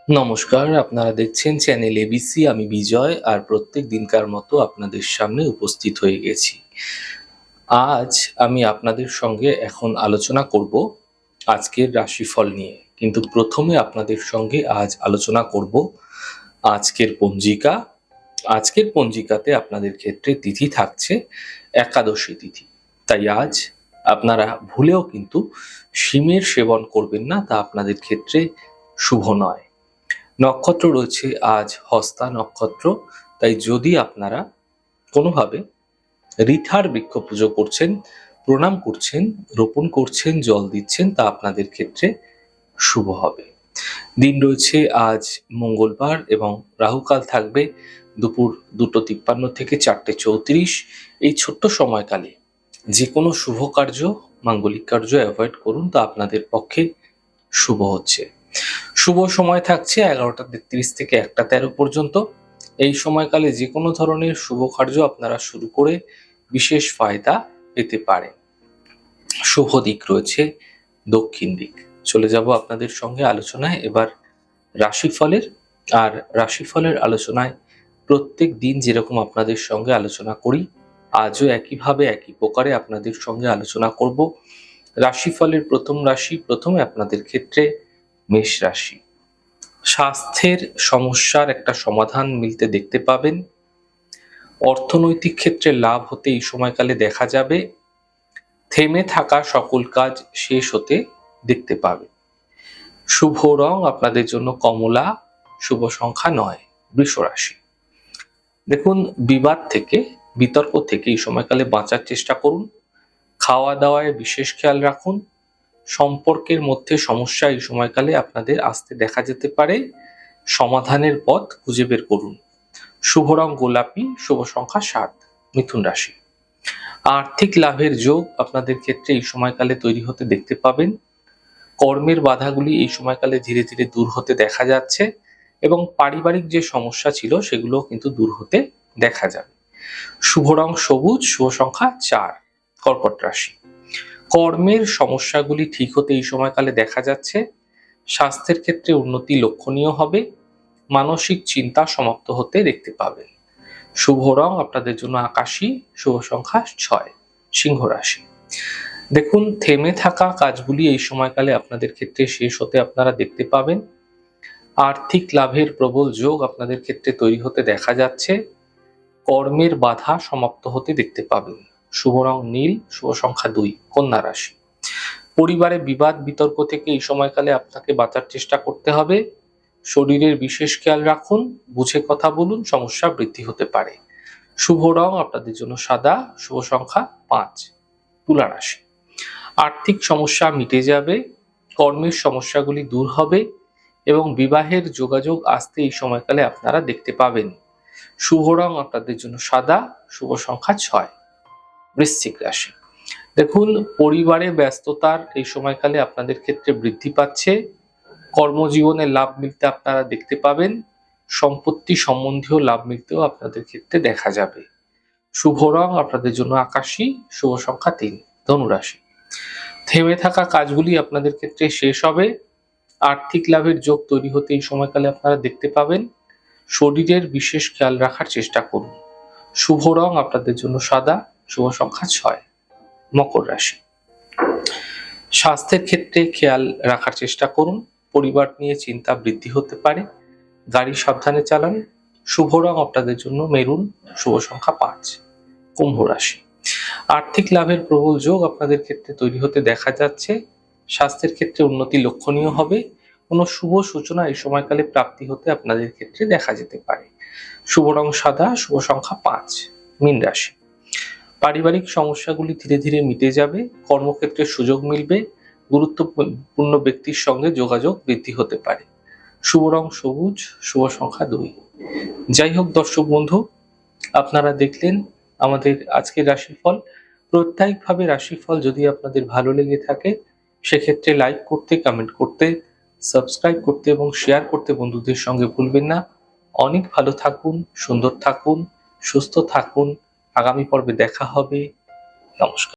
নমস্কার, আপনারা দেখছেন চ্যানেল এবিসি। আমি বিজয়, আর প্রত্যেক দিনকার মতো আপনাদের সামনে উপস্থিত হয়ে গেছি। আজ আমি আপনাদের সঙ্গে এখন আলোচনা করব আজকের রাশিফল নিয়ে, কিন্তু প্রথমে আপনাদের সঙ্গে আজ আলোচনা করব আজকের পঞ্জিকা। আজকের পঞ্জিকাতে আপনাদের ক্ষেত্রে তিথি থাকছে একাদশী তিথি, তাই আজ আপনারা ভুলেও কিন্তু শিমের সেবন করবেন না, তা আপনাদের ক্ষেত্রে শুভ নয়। নক্ষত্র রয়েছে আজ হস্তা নক্ষত্র, তাই যদি আপনারা কোনোভাবে রিঠার বৃক্ষ পুজো করছেন, প্রণাম করছেন, রোপণ করছেন, জল দিচ্ছেন, তা আপনাদের ক্ষেত্রে শুভ হবে। দিন রয়েছে আজ মঙ্গলবার এবং রাহুকাল থাকবে দুপুর 2:53 থেকে 4:34। এই ছোট্ট সময়কালে যে কোনো শুভ কার্য, মাঙ্গলিক কার্য অ্যাভয়েড করুন, তা আপনাদের পক্ষে শুভ হচ্ছে। শুভ সময় থাকছে 11:33 থেকে 1:13 পর্যন্ত। এই সময়কালে যে কোনো ধরনের শুভ কার্য আপনারা শুরু করে বিশেষ ফায়দা পেতে পারেন। শুভ দিক রয়েছে দক্ষিণ দিক। চলে যাব আপনাদের সঙ্গে আলোচনায় এবার রাশিফলের। আর রাশিফলের আলোচনায় প্রত্যেক দিন যেরকম আপনাদের সঙ্গে আলোচনা করি, আজও একইভাবে একই প্রকারে আপনাদের সঙ্গে আলোচনা করব। রাশিফলের প্রথম রাশি, প্রথমে আপনাদের ক্ষেত্রে মেষ রাশি। স্বাস্থ্যের সমস্যার একটা সমাধান মিলতে দেখতে পাবেন। অর্থনৈতিক ক্ষেত্রে লাভ হতে এই সময়কালে দেখা যাবে। থেমে থাকা সকল কাজ শেষ হতে দেখতে পাবেন। শুভ রং আপনাদের জন্য কমলা, শুভ সংখ্যা 9। বৃষ রাশি। দেখুন, বিবাদ থেকে, বিতর্ক থেকে এই সময়কালে বাঁচার চেষ্টা করুন। খাওয়া দাওয়ায় বিশেষ খেয়াল রাখুন। সম্পর্কের মধ্যে সমস্যা এই সময়কালে আপনাদের আসতে দেখা যেতে পারে, সমাধানের পথ খুঁজে বের করুন। শুভ রং গোলাপি, শুভ সংখ্যা 7। মিথুন রাশি। আর্থিক লাভের যোগ আপনাদের ক্ষেত্রে এই সময়কালে তৈরি হতে দেখতে পাবেন। কর্মের বাধাগুলি এই সময়কালে ধীরে ধীরে দূর হতে দেখা যাচ্ছে, এবং পারিবারিক যে সমস্যা ছিল সেগুলো কিন্তু দূর হতে দেখা যাবে। শুভ রং সবুজ, শুভ সংখ্যা 4। কর্কট রাশি। কর্মের সমস্যাগুলি ঠিক হতে এই সময়কালে দেখা যাচ্ছে। স্বাস্থ্যের ক্ষেত্রে উন্নতি লক্ষণীয় হবে। মানসিক চিন্তা সমাপ্ত হতে দেখতে পাবেন। শুভ রং আপনাদের জন্য আকাশী, শুভ সংখ্যা 6। সিংহ রাশি। দেখুন, থেমে থাকা কাজগুলি এই সময়কালে আপনাদের ক্ষেত্রে শেষ হতে আপনারা দেখতে পাবেন। আর্থিক লাভের প্রবল যোগ আপনাদের ক্ষেত্রে তৈরি হতে দেখা যাচ্ছে। কর্মের বাধা সমাপ্ত হতে দেখতে পাবেন। শুভ রং নীল, শুভ সংখ্যা 2। কন্যা রাশি। পরিবারে বিবাদ বিতর্ক থেকে এই সময়কালে আপনাকে বাঁচার চেষ্টা করতে হবে। শরীরের বিশেষ খেয়াল রাখুন, বুঝে কথা বলুন, সমস্যা বৃদ্ধি হতে পারে। শুভ রং আপনাদের জন্য সাদা, শুভ সংখ্যা 5। তুলা রাশি। আর্থিক সমস্যা মিটে যাবে, কর্মের সমস্যাগুলি দূর হবে, এবং বিবাহের যোগাযোগ আসতে এই সময়কালে আপনারা দেখতে পাবেন। শুভ রং আপনাদের জন্য সাদা, শুভ সংখ্যা 6। বৃশ্চিক রাশি। দেখুন, পরিবারে ব্যস্ততার এই সময়কালে আপনাদের ক্ষেত্রে বৃদ্ধি পাচ্ছে। কর্মজীবনে লাভ মিলতে আপনারা দেখতে পাবেন। সম্পত্তি সম্বন্ধীয় লাভ মিলতেও আপনাদের ক্ষেত্রে দেখা যাবে। শুভ রং আপনাদের জন্য আকাশী, শুভ সংখ্যা 3। ধনুরাশি। থেমে থাকা কাজগুলি আপনাদের ক্ষেত্রে শেষ হবে। আর্থিক লাভের যোগ তৈরি হতে এই সময়কালে আপনারা দেখতে পাবেন। শরীরের বিশেষ খেয়াল রাখার চেষ্টা করুন। শুভ রং আপনাদের জন্য সাদা, শুভ সংখ্যা 6। মকর রাশি। স্বাস্থ্যের ক্ষেত্রে খেয়াল রাখার চেষ্টা করুন। পরিবার নিয়ে চিন্তা বৃদ্ধি হতে পারে। গাড়ি সাবধানে চালান। শুভ রং আপনাদের জন্য মেরুন, শুভ সংখ্যা 5। কুম্ভ রাশি। আর্থিক লাভের প্রবল যোগ আপনাদের ক্ষেত্রে তৈরি হতে দেখা যাচ্ছে। স্বাস্থ্যের ক্ষেত্রে উন্নতি লক্ষণীয় হবে। কোনো শুভ সূচনা এই সময়কালে প্রাপ্তি হতে আপনাদের ক্ষেত্রে দেখা যেতে পারে। শুভ রং সাদা, শুভ সংখ্যা 5। মীন রাশি। পারিবারিক সমস্যাগুলি ধীরে ধীরে মিটে যাবে। কর্মক্ষেত্রে সুযোগ মিলবে। গুরুত্বপূর্ণ ব্যক্তির সঙ্গে যোগাযোগ বৃদ্ধি হতে পারে। শুভ রং সবুজ, শুভ সংখ্যা 2। যাই হোক দর্শক বন্ধু, আপনারা দেখলেন আমাদের আজকের রাশিফল। প্রত্যেকভাবে রাশিফল যদি আপনাদের ভালো লেগে থাকে, সেক্ষেত্রে লাইক করতে, কমেন্ট করতে, সাবস্ক্রাইব করতে এবং শেয়ার করতে বন্ধুদের সঙ্গে ভুলবেন না। অনেক ভালো থাকুন, সুন্দর থাকুন, সুস্থ থাকুন। আগামী পর্বে দেখা হবে। নমস্কার।